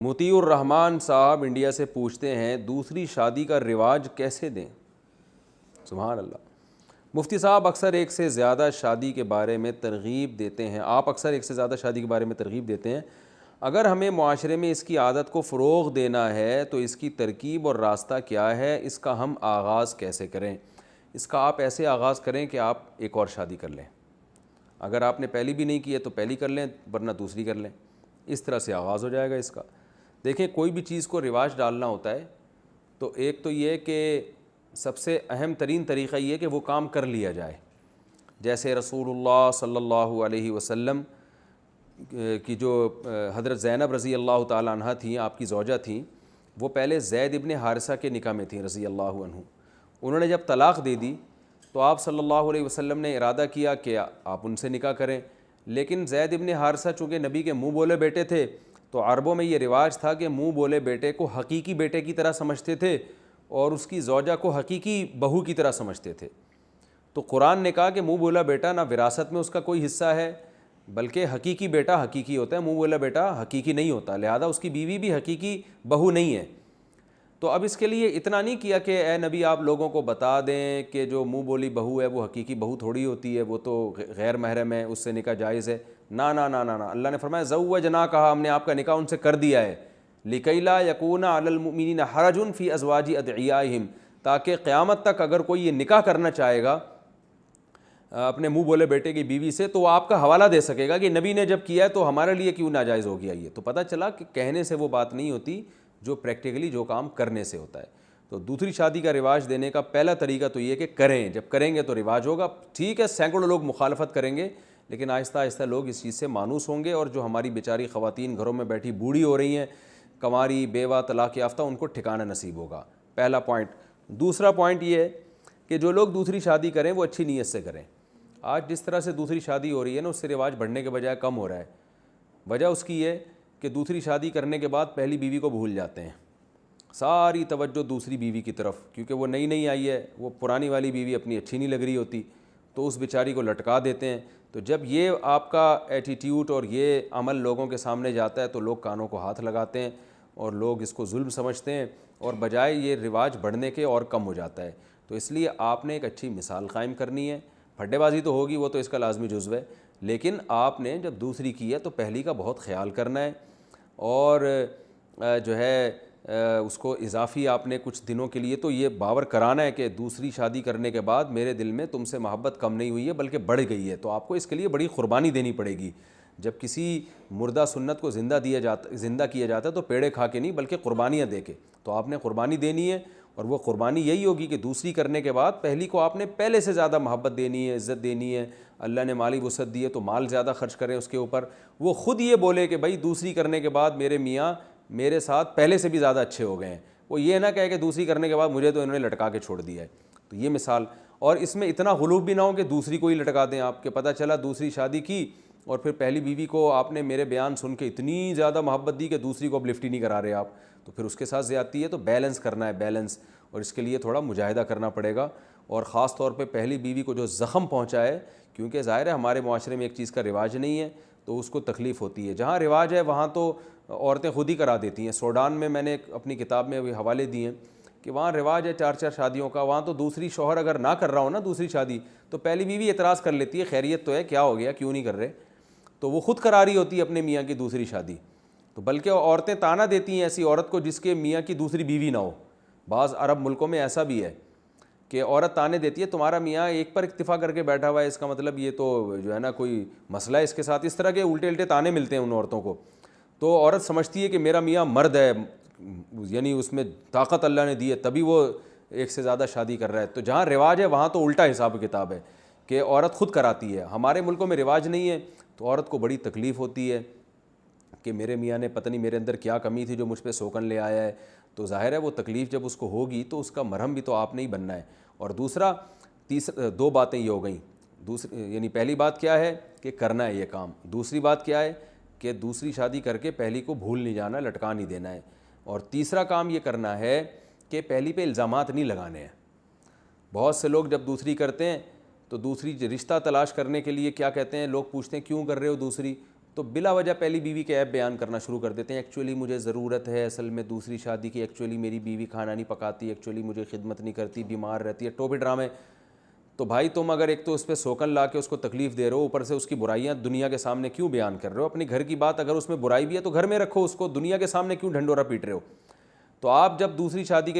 مطیع الرحمان صاحب انڈیا سے پوچھتے ہیں دوسری شادی کا رواج کیسے دیں؟ سبحان اللہ۔ مفتی صاحب اکثر ایک سے زیادہ شادی کے بارے میں ترغیب دیتے ہیں، آپ اکثر ایک سے زیادہ شادی کے بارے میں ترغیب دیتے ہیں، اگر ہمیں معاشرے میں اس کی عادت کو فروغ دینا ہے تو اس کی ترکیب اور راستہ کیا ہے، اس کا ہم آغاز کیسے کریں؟ اس کا آپ ایسے آغاز کریں کہ آپ ایک اور شادی کر لیں، اگر آپ نے پہلی بھی نہیں کی ہے تو پہلی کر لیں ورنہ دوسری کر لیں، اس طرح سے آغاز ہو جائے گا اس کا۔ دیکھیں کوئی بھی چیز کو رواج ڈالنا ہوتا ہے تو ایک تو یہ کہ سب سے اہم ترین طریقہ یہ کہ وہ کام کر لیا جائے، جیسے رسول اللہ صلی اللہ علیہ وسلم کی جو حضرت زینب رضی اللہ تعالیٰ عنہ تھیں، آپ کی زوجہ تھیں، وہ پہلے زید ابن حارثہ کے نکاح میں تھیں رضی اللہ عنہ۔ انہوں نے جب طلاق دے دی تو آپ صلی اللہ علیہ وسلم نے ارادہ کیا کہ آپ ان سے نکاح کریں، لیکن زید ابن حارثہ چونکہ نبی کے منہ بولے بیٹے تھے تو عربوں میں یہ رواج تھا کہ منہ بولے بیٹے کو حقیقی بیٹے کی طرح سمجھتے تھے اور اس کی زوجہ کو حقیقی بہو کی طرح سمجھتے تھے۔ تو قرآن نے کہا کہ منہ بولا بیٹا نہ وراثت میں اس کا کوئی حصہ ہے، بلکہ حقیقی بیٹا حقیقی ہوتا ہے، منہ بولا بیٹا حقیقی نہیں ہوتا، لہذا اس کی بیوی بھی حقیقی بہو نہیں ہے۔ تو اب اس کے لیے اتنا نہیں کیا کہ اے نبی آپ لوگوں کو بتا دیں کہ جو منہ بولی بہو ہے وہ حقیقی بہو تھوڑی ہوتی ہے، وہ تو غیر محرم ہے، اس سے نکاح جائز ہے۔ نہ نہ نہ نہ، اللہ نے فرمایا زوجنا، کہا ہم نے آپ کا نکاح ان سے کر دیا ہے، لکی لا یکون علی المؤمنین حرج فی ازواج ادعیائہم، تاکہ قیامت تک اگر کوئی یہ نکاح کرنا چاہے گا اپنے منہ بولے بیٹے کی بیوی سے تو وہ آپ کا حوالہ دے سکے گا کہ نبی نے جب کیا ہے تو ہمارے لیے کیوں ناجائز ہو گیا۔ یہ تو پتہ چلا کہ کہنے سے وہ بات نہیں ہوتی، جو پریکٹیکلی جو کام کرنے سے ہوتا ہے۔ تو دوسری شادی کا رواج دینے کا پہلا طریقہ تو یہ کہ کریں، جب کریں گے تو رواج ہوگا۔ ٹھیک ہے سینکڑوں لوگ مخالفت کریں گے لیکن آہستہ آہستہ لوگ اس چیز سے مانوس ہوں گے، اور جو ہماری بیچاری خواتین گھروں میں بیٹھی بوڑھی ہو رہی ہیں، کنواری، بیوہ، طلاق یافتہ، ان کو ٹھکانہ نصیب ہوگا۔ پہلا پوائنٹ۔ دوسرا پوائنٹ یہ ہے کہ جو لوگ دوسری شادی کریں وہ اچھی نیت سے کریں۔ آج جس طرح سے دوسری شادی ہو رہی ہے نا، اس سے رواج بڑھنے کے بجائے کم ہو رہا ہے۔ وجہ اس کی یہ کہ دوسری شادی کرنے کے بعد پہلی بیوی کو بھول جاتے ہیں، ساری توجہ دوسری بیوی کی طرف، کیونکہ وہ نئی نئی آئی ہے، وہ پرانی والی بیوی اپنی اچھی نہیں لگ رہی ہوتی تو اس بیچاری کو لٹکا دیتے ہیں۔ تو جب یہ آپ کا ایٹیٹیوڈ اور یہ عمل لوگوں کے سامنے جاتا ہے تو لوگ کانوں کو ہاتھ لگاتے ہیں اور لوگ اس کو ظلم سمجھتے ہیں، اور بجائے یہ رواج بڑھنے کے اور کم ہو جاتا ہے۔ تو اس لیے آپ نے ایک اچھی مثال قائم کرنی ہے۔ پھڈے بازی تو ہوگی، وہ تو اس کا لازمی جزو ہے، لیکن آپ نے جب دوسری کی ہے تو پہلی کا بہت خیال کرنا ہے، اور جو ہے اس کو اضافی آپ نے کچھ دنوں کے لیے تو یہ باور کرانا ہے کہ دوسری شادی کرنے کے بعد میرے دل میں تم سے محبت کم نہیں ہوئی ہے بلکہ بڑھ گئی ہے۔ تو آپ کو اس کے لیے بڑی قربانی دینی پڑے گی۔ جب کسی مردہ سنت کو زندہ کیا جاتا ہے تو پیڑے کھا کے نہیں بلکہ قربانیاں دے کے، تو آپ نے قربانی دینی ہے، اور وہ قربانی یہی ہوگی کہ دوسری کرنے کے بعد پہلی کو آپ نے پہلے سے زیادہ محبت دینی ہے، عزت دینی ہے۔ اللہ نے مالی وسعت دی ہے تو مال زیادہ خرچ کریں اس کے اوپر۔ وہ خود یہ بولے کہ بھائی دوسری کرنے کے بعد میرے میاں میرے ساتھ پہلے سے بھی زیادہ اچھے ہو گئے ہیں، وہ یہ نہ کہے کہ دوسری کرنے کے بعد مجھے تو انہوں نے لٹکا کے چھوڑ دیا ہے۔ تو یہ مثال، اور اس میں اتنا غلوف بھی نہ ہو کہ دوسری کو ہی لٹکا دیں آپ، کہ پتہ چلا دوسری شادی کی اور پھر پہلی بیوی کو آپ نے میرے بیان سن کے اتنی زیادہ محبت دی کہ دوسری کو اب لفٹ ہی نہیں کرا رہے آپ، تو پھر اس کے ساتھ زیادتی ہے۔ تو بیلنس کرنا ہے، بیلنس، اور اس کے لیے تھوڑا مجاہدہ کرنا پڑے گا، اور خاص طور پہ پہلی بیوی کو جو زخم پہنچا ہے، کیونکہ ظاہر ہے ہمارے معاشرے میں ایک چیز کا رواج نہیں ہے تو اس کو تکلیف ہوتی ہے۔ جہاں رواج ہے وہاں تو عورتیں خود ہی کرا دیتی ہیں۔ سوڈان میں میں نے اپنی کتاب میں ابھی حوالے دیے ہیں کہ وہاں رواج ہے 4 شادیوں کا، وہاں تو دوسری شوہر اگر نہ کر رہا ہو نا دوسری شادی تو پہلی بیوی اعتراض کر لیتی ہے، خیریت تو ہے، کیا ہو گیا، کیوں نہیں کر رہے، تو وہ خود کرا رہی ہوتی ہے اپنے میاں کی دوسری شادی۔ تو بلکہ عورتیں تانا دیتی ہیں ایسی عورت کو جس کے میاں کی دوسری بیوی نہ ہو۔ بعض عرب ملکوں میں ایسا بھی ہے کہ عورت تانے دیتی ہے تمہارا میاں ایک پر اکتفا کر کے بیٹھا ہوا ہے، اس کا مطلب یہ تو جو ہے نا کوئی مسئلہ ہے اس کے ساتھ۔ اس طرح کے الٹے الٹے تانے ملتے ہیں ان عورتوں کو۔ تو عورت سمجھتی ہے کہ میرا میاں مرد ہے، یعنی اس میں طاقت اللہ نے دی ہے تبھی وہ ایک سے زیادہ شادی کر رہا ہے۔ تو جہاں رواج ہے وہاں تو الٹا حساب کتاب ہے کہ عورت خود کراتی ہے۔ ہمارے ملکوں میں رواج نہیں ہے تو عورت کو بڑی تکلیف ہوتی ہے کہ میرے میاں نے پتہ نہیں میرے اندر کیا کمی تھی جو مجھ پہ سوکن لے آیا ہے۔ تو ظاہر ہے وہ تکلیف جب اس کو ہوگی تو اس کا مرہم بھی تو آپ نے ہی بننا ہے۔ اور دوسرا، دو باتیں یہ ہو گئیں، یعنی پہلی بات کیا ہے کہ کرنا ہے یہ کام، دوسری بات کیا ہے کہ دوسری شادی کر کے پہلی کو بھول نہیں جانا، لٹکا نہیں دینا ہے، اور تیسرا کام یہ کرنا ہے کہ پہلی پہ الزامات نہیں لگانے ہیں۔ بہت سے لوگ جب دوسری کرتے ہیں تو دوسری رشتہ تلاش کرنے کے لیے کیا کہتے ہیں، لوگ پوچھتے ہیں کیوں کر رہے ہو دوسری، تو بلا وجہ پہلی بیوی کے عیب بیان کرنا شروع کر دیتے ہیں. ایکچولی مجھے ضرورت ہے اصل میں دوسری شادی کی, ایکچولی میری بیوی کھانا نہیں پکاتی, ایکچولی مجھے خدمت نہیں کرتی, بیمار رہتی ہے, ٹوپے ڈرامے. تو بھائی تم اگر ایک تو اس پہ سوکن لا کے اس کو تکلیف دے رہے ہو, اوپر سے اس کی برائیاں دنیا کے سامنے کیوں بیان کر رہے ہو؟ اپنی گھر کی بات اگر اس میں برائی بھی ہے تو گھر میں رکھو, اس کو دنیا کے سامنے کیوں ڈھنڈورا پیٹ رہے ہو؟ تو آپ جب دوسری شادی کے لیے